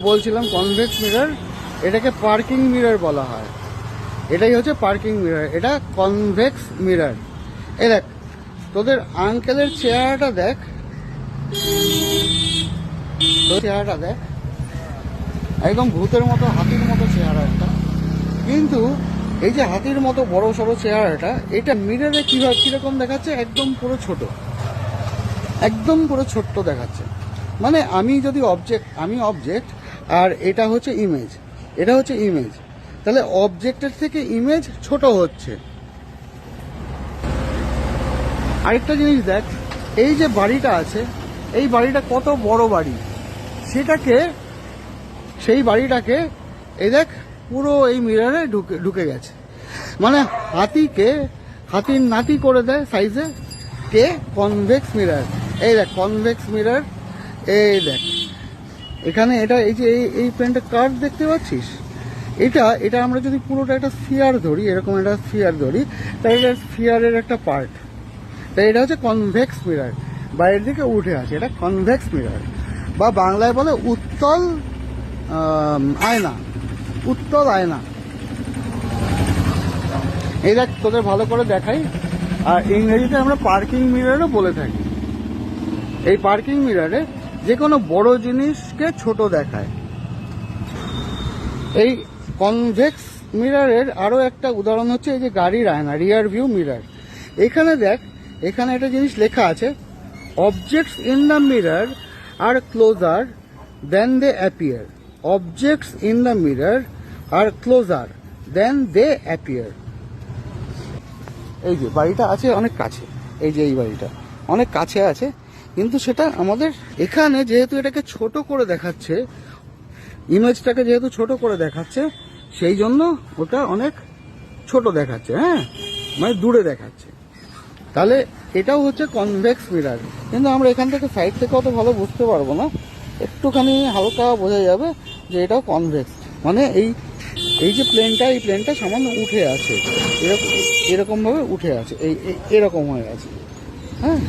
বলছিলাম convex mirror, এটাকে parking mirror বলা হয়। এটাই হচ্ছে পার্কিং মিরর, এটা কনভেক্স মিরর। এই দেখ তোদের আঙ্কেলের চেহারাটা দেখ, চেহারাটা দেখ, একদম ভূতের মতো হাতির মতো চেহারা একটা। কিন্তু এই যে হাতির মতো বড় সড়ো চেহারাটা, এটা মিররে কিভাবে কিরকম দেখাচ্ছে, একদম পুরো ছোট, একদম পুরো ছোট্ট দেখাচ্ছে। মানে আমি যদি আমি অবজেক্ট আর এটা হচ্ছে ইমেজ, এটা হচ্ছে ইমেজ, তাহলে অবজেক্টের থেকে ইমেজ ছোট হচ্ছে। আরেকটা জিনিস দেখ, এই যে বাড়িটা আছে, এই বাড়িটা কত বড় বাড়ি, সেই বাড়িটাকে এই দেখ পুরো এই মিররে ঢুকে গেছে। মানে হাতির নাতি করে দেয় সাইজে কে, কনভেক্স মিরর। এই দেখ কনভেক্স মিরর, এই দেখ এখানে এটা, এই যে এই পেনটা কার্ভ দেখতে পাচ্ছিস, এটা আমরা যদি পুরোটা একটা স্ফিয়ার ধরি, এরকম একটা স্ফিয়ার ধরি, তাহলে এটা স্ফিয়ারের একটা পার্ট। তাই এটা হচ্ছে কনভেক্স মিরর, বাইরের দিকে উঠে আসে, এটা কনভেক্স মিরর, বা বাংলায় বলে উত্তল আয়না, উত্তল আয়না। এই দেখ তোদের ভালো করে দেখাই, আর ইংরেজিতে আমরা পার্কিং মিররও বলে থাকি। এই পার্কিং মিররে যে কোনো বড় জিনিসকে ছোট দেখায়। এই কনভেক্স মিররের আরও একটা উদাহরণ হচ্ছে এই যে গাড়ির আয়না, রিয়ার ভিউ মিরর। এখানে দেখ, এখানে একটা জিনিস লেখা আছে, objects in the mirror are closer than they appear. Objects in the mirror are closer than they appear. এই যে বাড়িটা আছে অনেক কাছে, এই যে এই বাড়িটা অনেক কাছে আছে, কিন্তু সেটা আমাদের এখানে যেহেতু এটাকে ছোট করে দেখাচ্ছে, ইমেজটাকে যেহেতু ছোট করে দেখাচ্ছে, সেই জন্য ওটা অনেক ছোট দেখাচ্ছে, হ্যাঁ, মানে দূরে দেখাচ্ছে। তাহলে এটাও হচ্ছে কনভেক্স মিরর। কিন্তু আমরা এখান থেকে সাইড থেকে অত ভালো বুঝতে পারবো না, একটুখানি হালকা বোঝা যাবে যে এটাও কনভেক্স। মানে এই যে প্লেনটা, এই প্লেনটা সামান্য উঠে আছে, এরকমভাবে উঠে আছে, এরকম হয়ে আছে, হ্যাঁ।